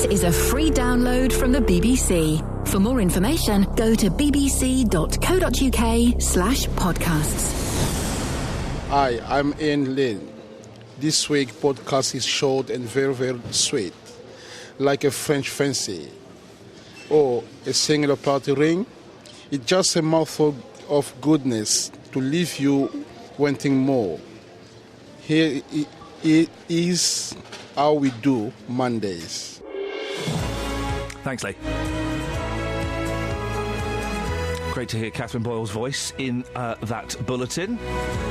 This is a free download from the BBC. For more information, go to bbc.co.uk/podcasts. Hi, I'm iain. This week podcast is short and very, very sweet, like a French fancy or a singular party ring. It's just a mouthful of goodness to leave you wanting more. Here it is how we do Mondays. Thanks, Lee. Great to hear Catherine Boyle's voice in that bulletin.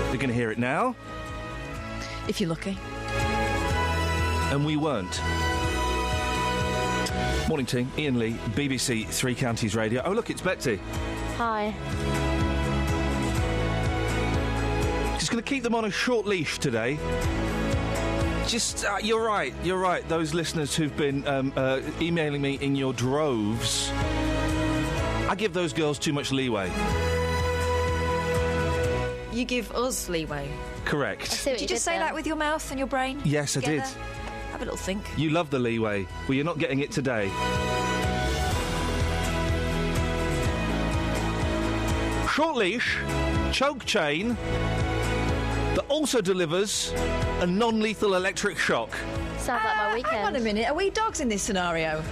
You're going to hear it now. If you're lucky. And we weren't. Morning team, Iain Lee, BBC Three Counties Radio. Oh, look, it's Betsy. Hi. Just going to keep them on a short leash today. Just, you're right. Those listeners who've been emailing me in your droves, I give those girls too much leeway. You give us leeway. Correct. Did you just say that with your mouth and your brain? Yes, I did. Have a little think. You love the leeway. Well, you're not getting it today. Short leash, choke chain, that also delivers a non-lethal electric shock. Sounds like my weekend. Hang on a minute, are we dogs in this scenario?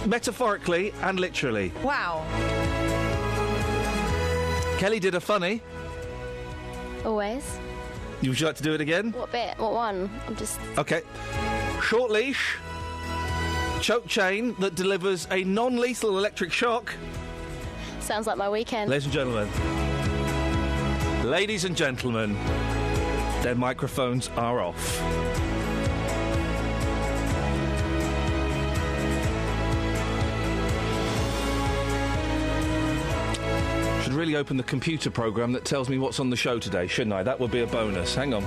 Metaphorically and literally. Wow. Kelly did a funny. Always. Would you like to do it again? What bit? What one? I'm just... OK. Short leash, choke chain that delivers a non-lethal electric shock. Sounds like my weekend. Ladies and gentlemen, their microphones are off. Should really open the computer program that tells me what's on the show today, shouldn't I? That would be a bonus. Hang on.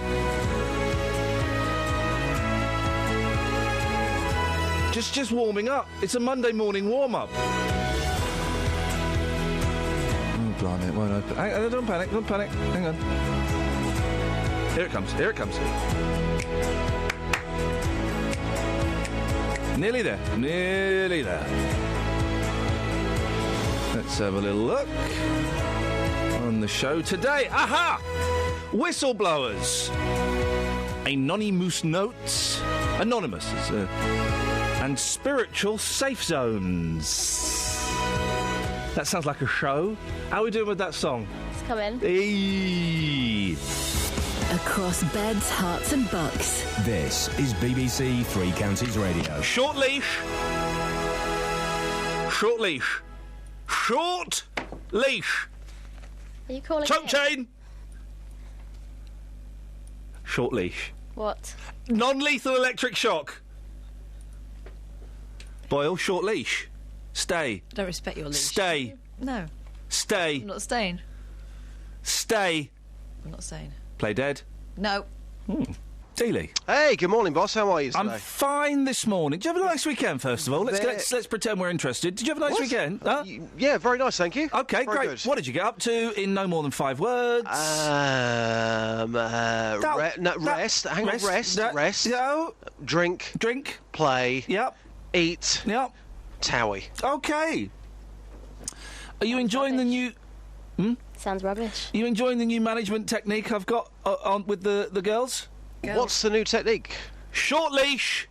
Just warming up. It's a Monday morning warm-up. Oh, blimey, it won't open. Don't panic. Hang on. Here it comes. Nearly there. Let's have a little look on the show today. Aha! Whistleblowers. Anonymous notes. Anonymous. And spiritual safe zones. That sounds like a show. How are we doing with that song? It's coming. Across beds, hearts and bucks. This is BBC Three Counties Radio. Short leash. Short leash. Are you calling Choke it? chain. Short leash. What? Non-lethal electric shock. Boyle, short leash. Stay. I don't respect your leash. Stay. No. Stay. I'm not staying. Stay. I'm not staying. Play dead. No. Dealey. Hey, good morning, boss. How are you today? I'm fine this morning. Did you have a nice weekend, first of all? Let's pretend we're interested. Did you have a nice weekend? Huh? Yeah, very nice, thank you. OK, very great. Good. What did you get up to in no more than 5 words? Rest. No. Drink. Play. Yep. Eat. Yep. Towie. OK. Are you enjoying the new... Sounds rubbish. Are you enjoying the new management technique I've got on with the girls? What's the new technique? Short leash.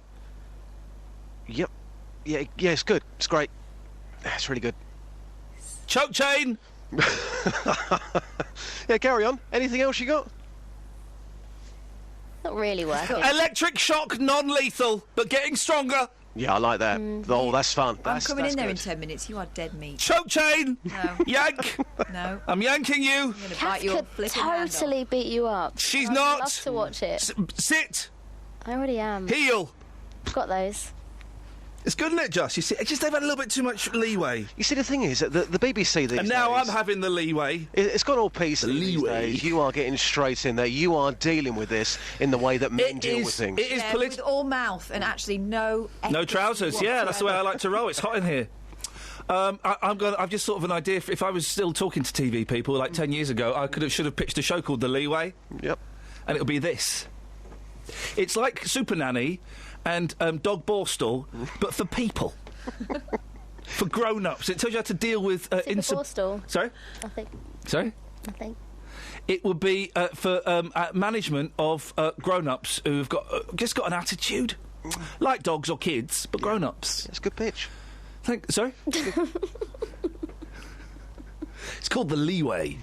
Yep. Yeah, it's good. It's great. It's really good. Choke chain. Yeah, carry on. Anything else you got? Not really working. Electric shock, non-lethal, but getting stronger. Yeah, I like that. Oh, that's fun. I'm coming in there in good. 10 minutes. You are dead meat. Choke chain. No. Yank. No. I'm yanking you. I'm going to Kath bite your could flipping hand totally off. beat you up. She's I'd not. love to watch it. Sit. I already am. Heel. Got those. It's good, isn't it, Josh? You see, it's just they've had a little bit too much leeway. You see, the thing is, that the BBC these And now days, I'm having the leeway. It's got all PC The these leeway. days. You are getting straight in there. You are dealing with this in the way that men deal with things. It is Yeah, political. with all mouth and actually no... No trousers. Yeah, that's the way I like to roll. It's hot in here. I've just thought of an idea. If I was still talking to TV people like 10 years ago, I should have pitched a show called The Leeway. Yep. And it'll be this. It's like Super Nanny, and dog Borstal, but for people. For grown-ups. It tells you how to deal with... Borstal? Sorry? Nothing. Sorry? Nothing. It would be for management of grown-ups who've just got an attitude. Like dogs or kids, but grown-ups. That's a good pitch. Sorry? It's called The Leeway.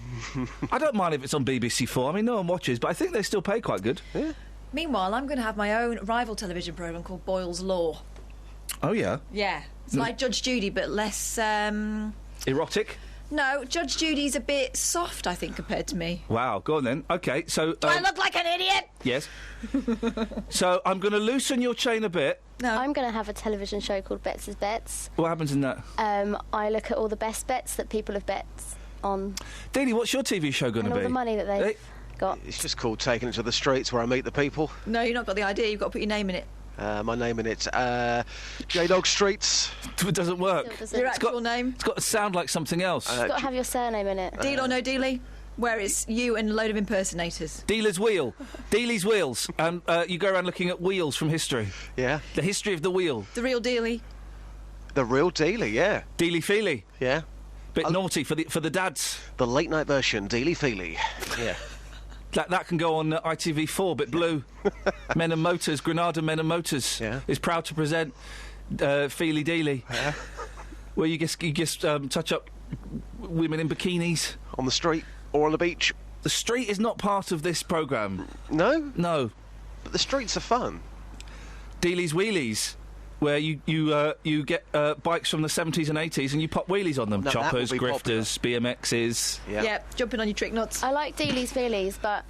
I don't mind if it's on BBC4. I mean, no one watches, but I think they still pay quite good. Yeah. Meanwhile, I'm going to have my own rival television programme called Boyle's Law. Oh, yeah? Yeah. It's like Judge Judy, but less... Erotic? No, Judge Judy's a bit soft, I think, compared to me. Wow, go on then. OK, so... Do I look like an idiot? Yes. So I'm going to loosen your chain a bit. No. I'm going to have a television show called Bets is Bets. What happens in that? I look at all the best bets that people have bet on. Dealey, what's your TV show going to And be? all the money that they've got. It's just called Taking It to the Streets, where I meet the people. No, you've not got the idea. You've got to put your name in it. My name in it, J-Dog Streets. It doesn't work. Still doesn't. Your actual name. It's got to sound like something else. It's got to have your surname in it. Deal or no dealy? Where it's you and a load of impersonators. Dealer's Wheel. Dealey's Wheels. You go around looking at wheels from history. Yeah. The history of the wheel. The real dealy. The real dealer, yeah. Dealy Feely. Yeah. Bit naughty for the dads. The late night version, Dealy Feely. Yeah. That can go on ITV4, bit blue. Men and Motors, Granada Men and Motors is proud to present Feely Dealy. Yeah. Where you just touch up women in bikinis. On the street or on the beach. The street is not part of this programme. No? No. But the streets are fun. Dealy's Wheelies, where you get bikes from the 70s and 80s and you pop wheelies on them. No, that Choppers, would be grifters, BMXs. Yeah. Jumping on your trick nuts. I like Dealey's Feelies, but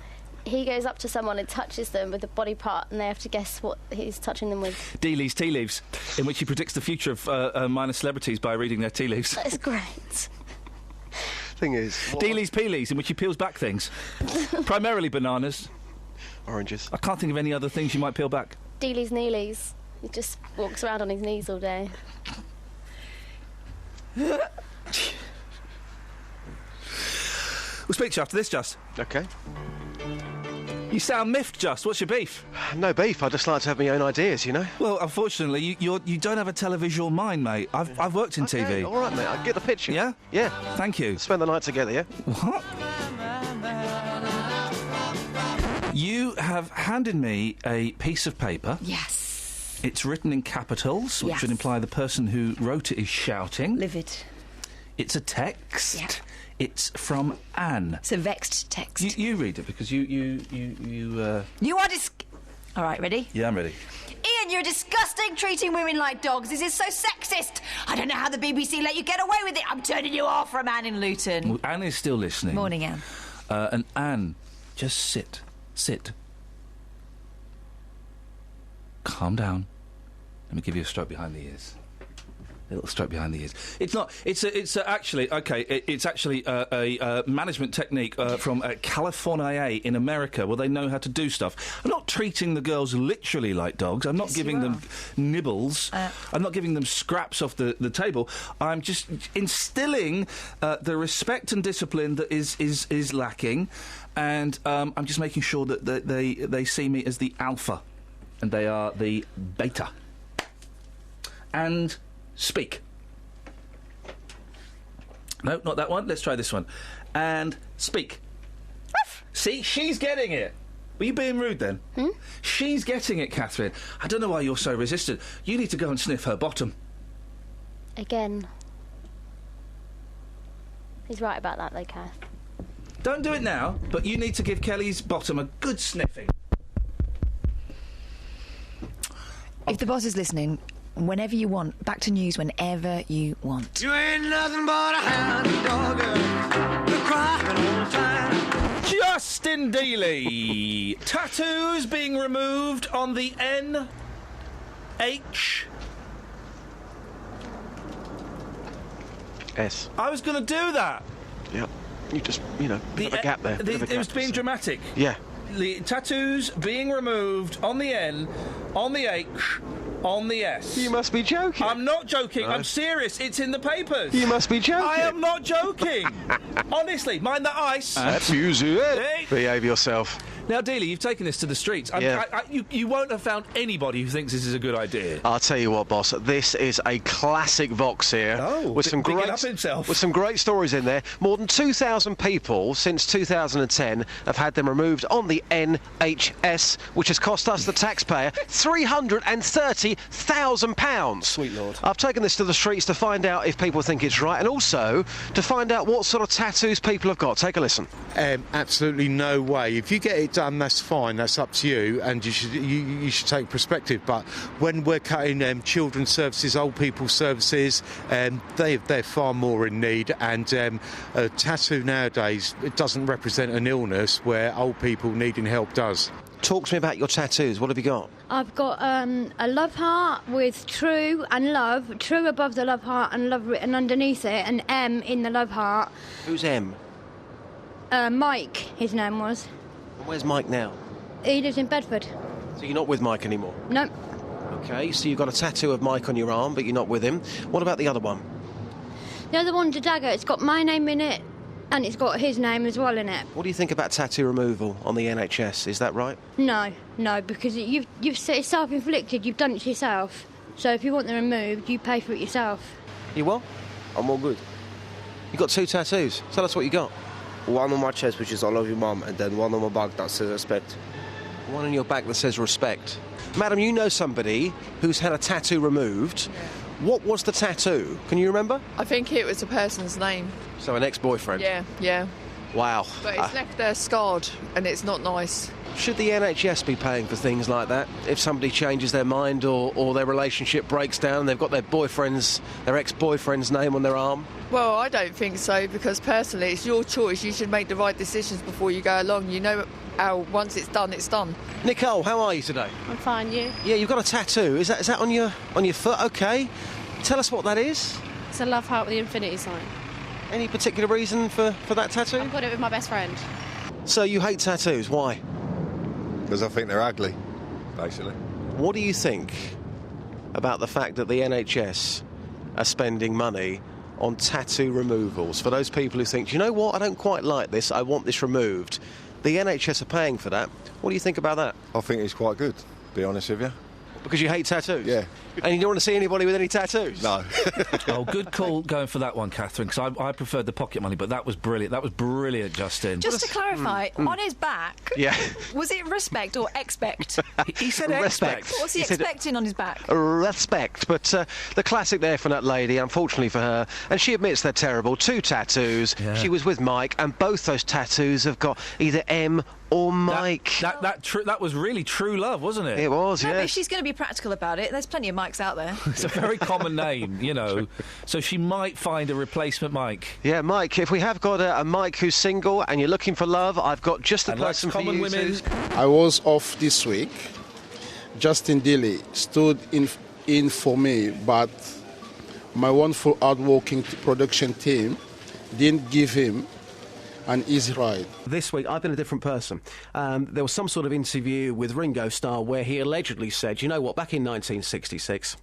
he goes up to someone and touches them with a body part and they have to guess what he's touching them with. Dealey's Tea Leaves, in which he predicts the future of minor celebrities by reading their tea leaves. That's great. Thing is... Dealey's Peelies, in which he peels back things. Primarily bananas. Oranges. I can't think of any other things you might peel back. Dealey's Kneelies. He just walks around on his knees all day. We'll speak to you after this, Just. Okay. You sound miffed, Just. What's your beef? No beef, I just like to have my own ideas, you know? Well, unfortunately, you don't have a televisual mind, mate. I've worked in Okay, TV. all right, mate, I get the picture. Yeah? Yeah. Thank you. Spend the night together, yeah? What? You have handed me a piece of paper. Yes. It's written in capitals, which Yes. would imply the person who wrote it is shouting. Livid. It's a text. Yeah. It's from Anne. It's a vexed text. You read it because you. You are All right, ready? Yeah, I'm ready. Iain, you're disgusting treating women like dogs. This is so sexist. I don't know how the BBC let you get away with it. I'm turning you off from Anne in Luton. Well, Anne is still listening. Morning, Anne. And Anne, just sit. Calm down. Let me give you a stroke behind the ears. A little stroke behind the ears. It's not. It's actually okay. It's actually a management technique from California in America, where they know how to do stuff. I'm not treating the girls literally like dogs. I'm not giving them nibbles. I'm not giving them scraps off the table. I'm just instilling the respect and discipline that is lacking, and I'm just making sure that they see me as the alpha, and they are the beta. And speak. No, not that one. Let's try this one. And speak. See, she's getting it. Were you being rude then? She's getting it, Catherine. I don't know why you're so resistant. You need to go and sniff her bottom. Again. He's right about that, though, Kath. Don't do it now, but you need to give Kelly's bottom a good sniffing. If the boss is listening, whenever you want, back to news whenever you want. You ain't nothing but a hound dog, you're crying all the time. Justin Dealey. Tattoos being removed on the N-H... S. I was going to do that. Yep. You just, bit of a gap there. bit of a It was gap, being so- dramatic. Yeah. The tattoos being removed on the N, on the H, on the S. You must be joking. I'm not joking. No. I'm serious. It's in the papers. You must be joking. I am not joking. Honestly, mind that ice. That's music. Hey. Behave yourself. Now, Dealey, you've taken this to the streets. You won't have found anybody who thinks this is a good idea. I'll tell you what, boss. This is a classic Vox here. With some great stories in there. More than 2,000 people since 2010 have had them removed on the NHS, which has cost us, the taxpayer, £330,000. Sweet Lord. I've taken this to the streets to find out if people think it's right, and also to find out what sort of tattoos people have got. Take a listen. Absolutely no way. If you get it done, that's fine. That's up to you, and you should take perspective. But when we're cutting children's services, old people's services, they're far more in need. And a tattoo nowadays, it doesn't represent an illness where old people needing help does. Talk to me about your tattoos. What have you got? I've got a love heart with true and love, true above the love heart and love written underneath it, and M in the love heart. Who's M? Mike, his name was. And where's Mike now? He lives in Bedford. So you're not with Mike anymore? No. OK, so you've got a tattoo of Mike on your arm, but you're not with him. What about the other one? The other one's a dagger. It's got my name in it, and it's got his name as well in it. What do you think about tattoo removal on the NHS? Is that right? No, because you've it's self-inflicted. You've done it to yourself. So if you want them removed, you pay for it yourself. You what? I'm all good. You got 2 tattoos. Tell us what you got. One on my chest, which is I love you, Mum, and then one on my back that says respect. One on your back that says respect. Madam, you know somebody who's had a tattoo removed. What was the tattoo? Can you remember? I think it was a person's name. So an ex-boyfriend? Yeah. Wow. But it's left there scarred, and it's not nice. Should the NHS be paying for things like that? If somebody changes their mind or their relationship breaks down, they've got their ex-boyfriend's name on their arm? Well, I don't think so, because personally, it's your choice. You should make the right decisions before you go along. You know how once it's done, it's done. Nicole, how are you today? I'm fine, you? Yeah, you've got a tattoo. Is that on your foot? OK. Tell us what that is. It's a love heart with the infinity sign. Any particular reason for that tattoo? I got it with my best friend. So you hate tattoos. Why? Because I think they're ugly, basically. What do you think about the fact that the NHS are spending money on tattoo removals? For those people who think, you know what, I don't quite like this, I want this removed. The NHS are paying for that. What do you think about that? I think it's quite good, to be honest with you. Because you hate tattoos? Yeah. And you don't want to see anybody with any tattoos? No. Oh, good call going for that one, Catherine, because I preferred the pocket money, but that was brilliant. That was brilliant, Justin. Just to clarify, on his back, was it respect or expect? He said expect. What's he expecting on his back? Respect. But the classic there for that lady, unfortunately for her, and she admits they're terrible. 2 tattoos. Yeah. She was with Mike, and both those tattoos have got either M or Mike. That was really true love, wasn't it? It was, But she's going to be practical about it. There's plenty of Mikes out there. It's a very common name, you know. So she might find a replacement Mike. Yeah, Mike, if we have got a Mike who's single and you're looking for love, I've got just the person for you. Women. I was off this week. Justin Dealey stood in for me, but my wonderful hard-working production team didn't give him an easy ride. This week, I've been a different person. There was some sort of interview with Ringo Starr where he allegedly said, you know what, back in 1966,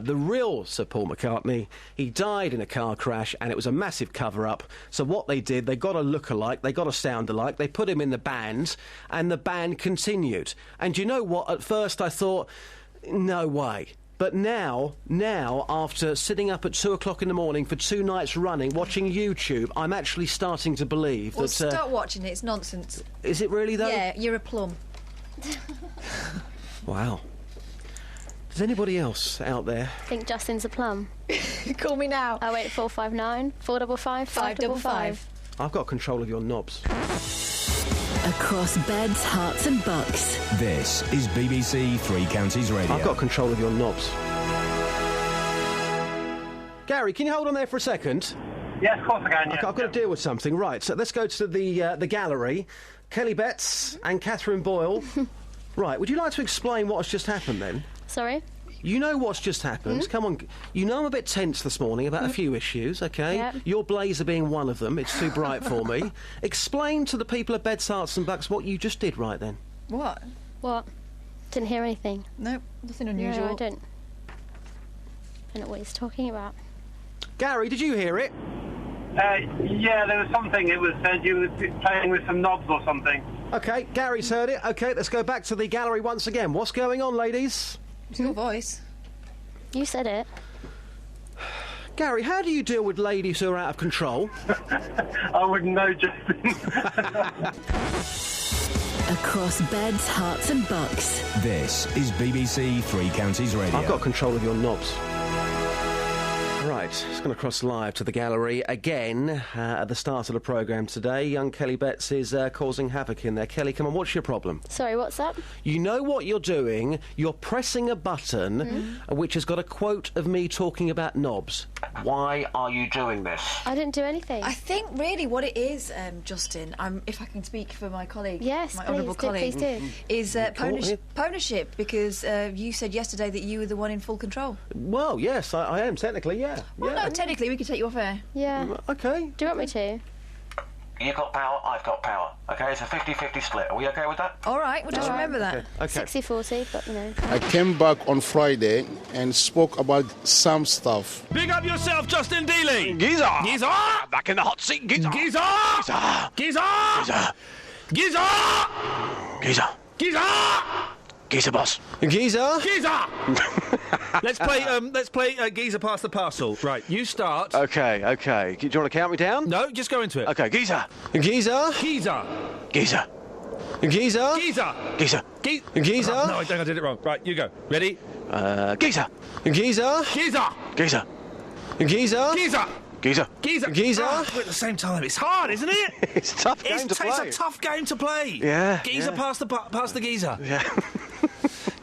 the real Sir Paul McCartney, he died in a car crash and it was a massive cover-up. So what they did, they got a look-alike, they got a sound-alike, they put him in the band, and the band continued. And you know what, at first I thought, no way. But now, after sitting up at 2 o'clock in the morning for 2 nights running, watching YouTube, I'm actually starting to believe that... stop watching it, it's nonsense. Is it really, though? Yeah, you're a plum. Wow. Does anybody else out there... think Justin's a plum? Call me now. 08459 455 555. I've got control of your knobs. Across beds, hearts and bucks. This is BBC Three Counties Radio. I've got control of your knobs. Gary, can you hold on there for a second? Yes, of course I can, I've got to deal with something. Right, so let's go to the gallery. Kelly Betts and Catherine Boyle. Right, would you like to explain what has just happened then? Sorry? You know what's just happened. Come on. You know I'm a bit tense this morning about a few issues, OK? Yep. Your blazer being one of them. It's too bright for me. Explain to the people of Beds, Hearts and Bucks what you just did right then. What? What? Didn't hear anything. Nope, nothing unusual. No, I don't know what he's talking about. Gary, did you hear it? Yeah, there was something. It was said you were playing with some knobs or something. OK, Gary's heard it. OK, let's go back to the gallery once again. What's going on, ladies? It's your voice. You said it. Gary, how do you deal with ladies who are out of control? I wouldn't know, Justin. Across beds, hearts and bucks. This is BBC Three Counties Radio. I've got control of your knobs. Right, it's going to cross live to the gallery again at the start of the programme today. Young Kelly Betts is causing havoc in there. Kelly, come on, what's your problem? Sorry, what's that? You know what you're doing? You're pressing a button which has got a quote of me talking about knobs. Why are you doing this? I didn't do anything. I think really what it is, Justin, if I can speak for my colleague, yes, my please, honourable colleague, please do. is pwnership, because you said yesterday that you were the one in full control. Well, yes, I am, technically, yeah. Well, no, technically we could take you off air. Yeah. OK. Do you want me to? You've got power, I've got power. OK, it's a 50-50 split. Are we OK with that? All right, we'll just remember that. Okay. 60-40, but you know. I came back on Friday and spoke about some stuff. Big up yourself, Justin Dealey. Geezer. Geezer. Back in the hot seat, Geezer. Geezer. Geezer. Geezer. Geezer. Geezer. Geezer. Geezer, boss. Geezer. Geezer. Let's play Geezer Pass the Parcel. Right, you start. OK. Do you want to count me down? No, just go into it. OK, Geezer. Geezer. Geezer. Geezer. Geezer. Geezer. Geezer. Geezer. No, I think I did it wrong. Right, you go. Ready? Geezer. Geezer. Geezer. Geezer. Geezer. Geezer. Geezer. Geezer. Geezer. At the same time. It's hard, isn't it? It's a tough game to play. It's a tough game to play. Yeah. Geezer past the geezer. Yeah.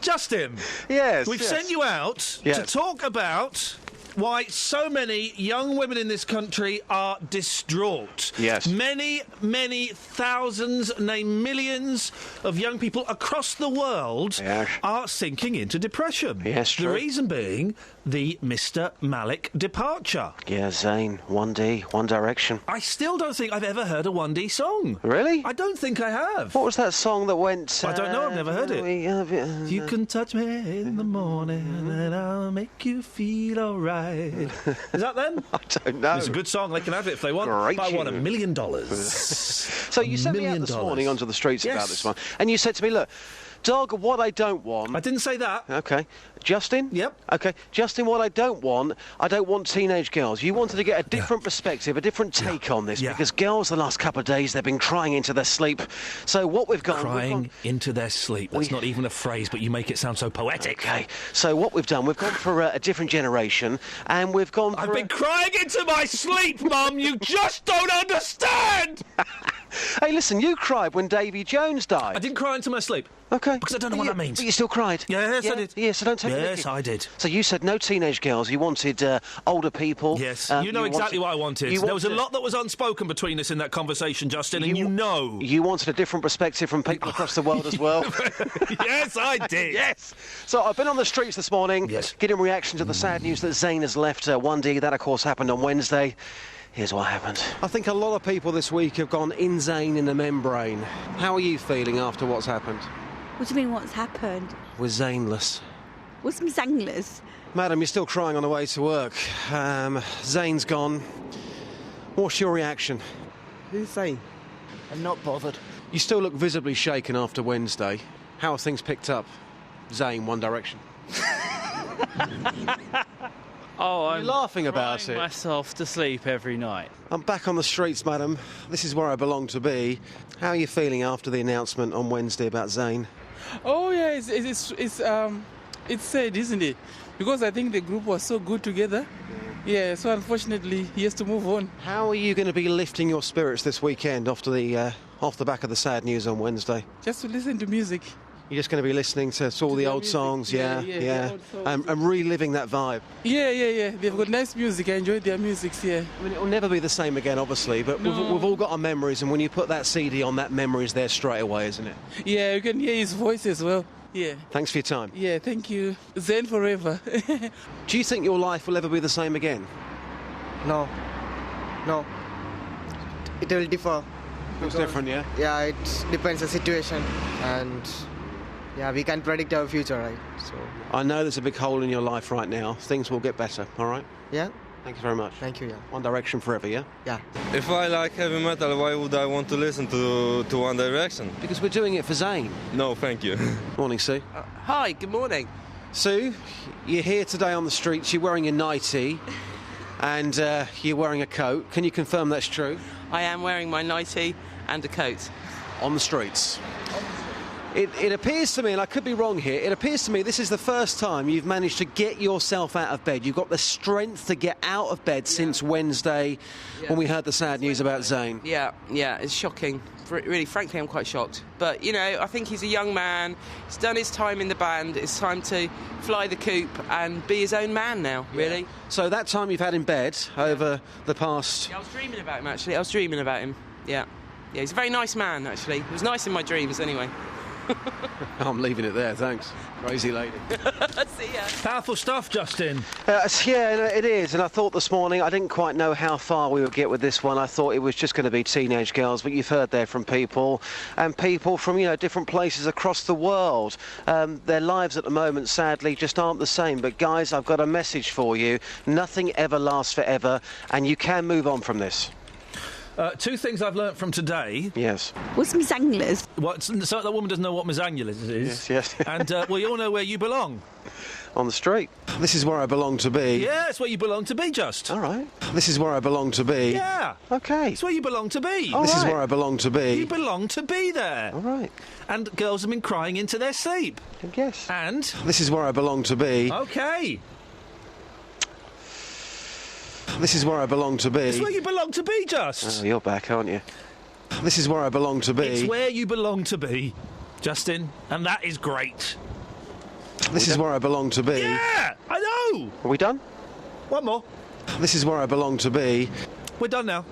Justin. Yes. We've sent you out to talk about why so many young women in this country are distraught. Yes. Many, many thousands, nay, millions of young people across the world are sinking into depression. Yes, true. The reason being the Mr. Malik departure. Yeah, Zayn, 1D, One Direction. I still don't think I've ever heard a 1D song. Really? I don't think I have. What was that song that went... I don't know, I've never heard it. You can touch me in the morning and I'll make you feel alright. Is that them? I don't know. It's a good song, they can have it if they want. Great but I want tune. $1 million. So you sent me out this morning onto the streets about this one, and you said to me, look, Dog, what I don't want... I didn't say that. OK. Justin? Yep. OK. Justin, what I don't want teenage girls. You wanted to get a different perspective, a different take on this, because girls the last couple of days, they've been crying into their sleep. So what we've got... Crying into their sleep. That's not even a phrase, but you make it sound so poetic. OK. So what we've done, we've gone for a different generation, and we've gone for... I've been crying into my sleep, Mum! You just don't understand! Hey, listen, you cried when Davy Jones died. I didn't cry into my sleep. OK. Because I don't know what that means. But you still cried? Yes, I did. Yes, so don't take Yes, I did. So you said no teenage girls. You wanted older people. Yes. You know exactly what I wanted. There was a lot that was unspoken between us in that conversation, Justin, and you know. You wanted a different perspective from people across the world as well. Yes, I did. Yes. So I've been on the streets this morning getting reaction to the sad news that Zayn has left 1D. That, of course, happened on Wednesday. Here's what happened. I think a lot of people this week have gone insane in the membrane. How are you feeling after what's happened? What do you mean, what's happened? We're Zaynless. What's Zaynless? Madam, you're still crying on the way to work. Zayn's gone. What's your reaction? Who's Zayn? I'm not bothered. You still look visibly shaken after Wednesday. How have things picked up? Zayn, One Direction. Oh, I'm laughing about crying it. myself to sleep every night. I'm back on the streets, madam. This is where I belong to be. How are you feeling after the announcement on Wednesday about Zayn? Oh yeah, it's sad, isn't it? Because I think the group was so good together. Yeah, so unfortunately he has to move on. How are you going to be lifting your spirits this weekend off the back of the sad news on Wednesday? Just to listen to music. You're just going to be listening to all the old songs, yeah. Old songs. And reliving that vibe. Yeah. They've got nice music. I enjoy their music, yeah. I mean, it'll never be the same again, obviously, but we've all got our memories, and when you put that CD on, that memory's there straight away, isn't it? Yeah, you can hear his voice as well. Yeah. Thanks for your time. Yeah, thank you. Zayn forever. Do you think your life will ever be the same again? No. It will differ. It's different, yeah? Yeah, it depends on the situation, and yeah, we can't predict our future, right? So I know there's a big hole in your life right now. Things will get better, all right? yeah. Thank you very much. Thank you, yeah. One Direction forever, yeah? Yeah. If I like heavy metal, why would I want to listen to One Direction? Because we're doing it for Zayn. No, thank you. Morning, Sue. Hi, good morning. Sue, you're here today on the streets, you're wearing a nightie and you're wearing a coat. Can you confirm that's true? I am wearing my nightie and a coat. On the streets. It appears to me, and I could be wrong here, it appears to me this is the first time you've managed to get yourself out of bed. You've got the strength to get out of bed since Wednesday when we heard the sad news about Zayn. Yeah, it's shocking. Really, frankly, I'm quite shocked. But, you know, I think he's a young man. He's done his time in the band. It's time to fly the coop and be his own man now, really. So that time you've had in bed over the past... Yeah, I was dreaming about him, actually. I was dreaming about him, yeah. Yeah, he's a very nice man, actually. He was nice in my dreams, anyway. I'm leaving it there, thanks. Crazy lady. See ya. Powerful stuff, Justin. Yeah, it is. And I thought this morning, I didn't quite know how far we would get with this one. I thought it was just going to be teenage girls, but you've heard there from people, and people from, different places across the world. Their lives at the moment, sadly, just aren't the same. But guys, I've got a message for you. Nothing ever lasts forever, and you can move on from this. Two things I've learnt from today. Yes. What's misangulars? So that woman doesn't know what misangulars is. Yes. And we all know where you belong. On the street. This is where I belong to be. Yeah, it's where you belong to be, Just. All right. This is where I belong to be. Yeah. Okay. It's where you belong to be. This is where I belong to be. You belong to be there. All right. And girls have been crying into their sleep. Yes. And? This is where I belong to be. Okay. This is where I belong to be. It's where you belong to be, Just. Oh, you're back, aren't you? This is where I belong to be. It's where you belong to be, Justin, and that is great. This is where I belong to be. Yeah, I know. Are we done? One more. This is where I belong to be. We're done now.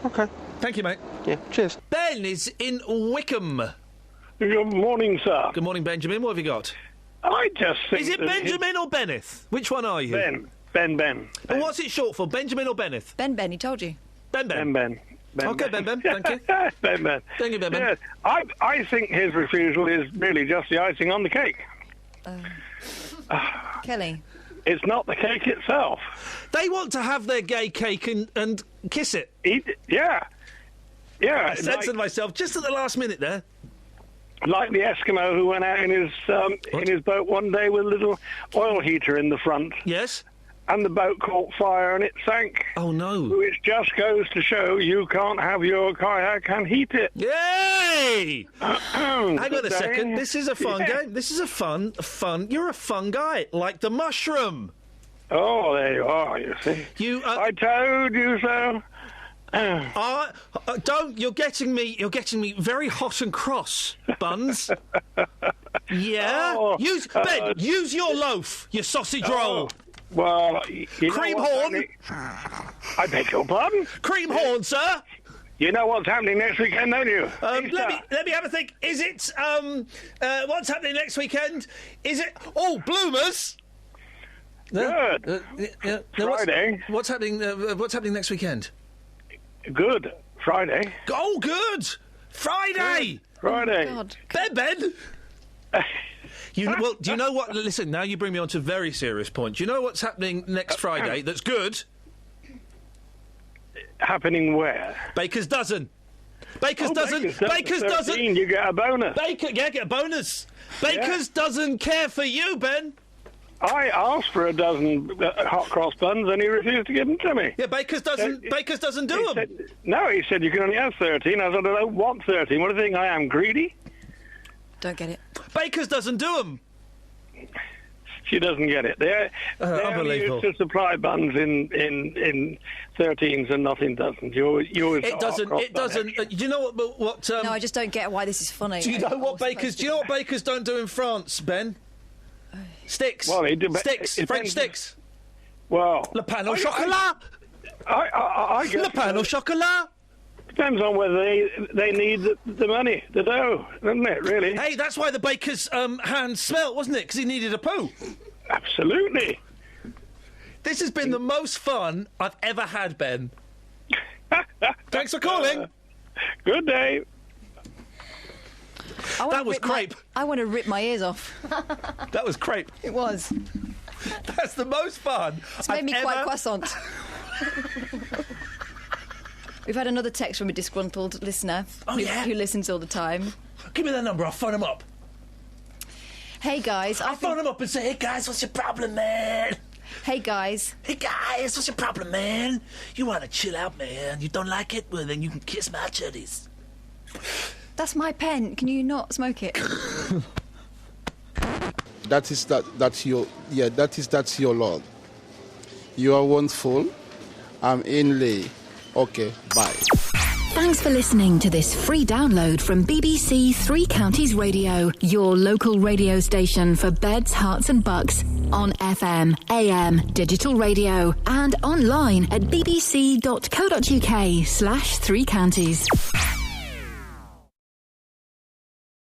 Okay. Thank you, mate. Yeah, cheers. Ben is in Wickham. Good morning, sir. Good morning, Benjamin. What have you got? I just think... Is it Benjamin or Benneth? Which one are you? Ben. And what's it short for, Benjamin or Benneth? Ben, he told you. Ben. Okay, Ben, thank you. Ben. Thank you, Ben. Yes, I think his refusal is really just the icing on the cake. Kelly. It's not the cake itself. They want to have their gay cake and kiss it. Yeah. I censored myself just at the last minute there. Like the Eskimo who went out in his boat one day with a little oil heater in the front. Yes. And the boat caught fire and it sank. Oh, no. Which just goes to show you can't have your kayak and heat it. Yay! Hang on a second. This is a fun game. This is a fun... You're a fun guy, like the mushroom. Oh, there you are, you see. I told you so. Don't. You're getting me very hot and cross, Buns. Yeah? Oh, Ben, use your loaf, your sausage roll. Well, Cream horn. I beg your pardon? Cream horn, sir. You know what's happening next weekend, don't you? Let me have a think. Is it what's happening next weekend? Is it Bloomers? Good. Friday. What's happening next weekend? Good. Friday. Oh, good. Friday. Friday. God. Ben. Do you know what? Listen, now you bring me on to a very serious point. Do you know what's happening next Friday that's good? Happening where? Baker's Dozen. Baker's Dozen. 13, you get a bonus. Get a bonus. Baker's doesn't care for you, Ben. I asked for a dozen hot cross buns and he refused to give them to me. Yeah, Baker's doesn't do them. No, he said you can only have 13. I said, I don't want 13. What do you think I am, greedy? Don't get it. Baker's doesn't do them. She doesn't get it. They're only used to supply buns in 13s and not in dozens. It doesn't. Do you know what? No, I just don't get why this is funny. Do you know what Baker's? Do you know what Baker's don't do in France, Ben? Sticks. Well, sticks. French sticks. Well, Le pain au chocolat. I guess Le pain au chocolat. Depends on whether they need the money, the dough, doesn't it, really? Hey, that's why the baker's hand smelt, wasn't it? Because he needed a poo. Absolutely. This has been the most fun I've ever had, Ben. Thanks for calling. Good day. That was crepe. I want to rip my ears off. That was crepe. It was. That's the most fun. It's made me quite croissant. We've had another text from a disgruntled listener who listens all the time. Give me that number, I'll phone him up. Hey, guys. I'll phone him up and say, hey, guys, what's your problem, man? Hey, guys. Hey, guys, what's your problem, man? You want to chill out, man. You don't like it? Well, then you can kiss my titties. That's my pen. Can you not smoke it? That's your Lord. You are wonderful. I'm in Lee. Okay, bye. Thanks for listening to this free download from BBC Three Counties Radio, your local radio station for beds, hearts and bucks, on FM, AM, digital radio, and online at bbc.co.uk/3counties.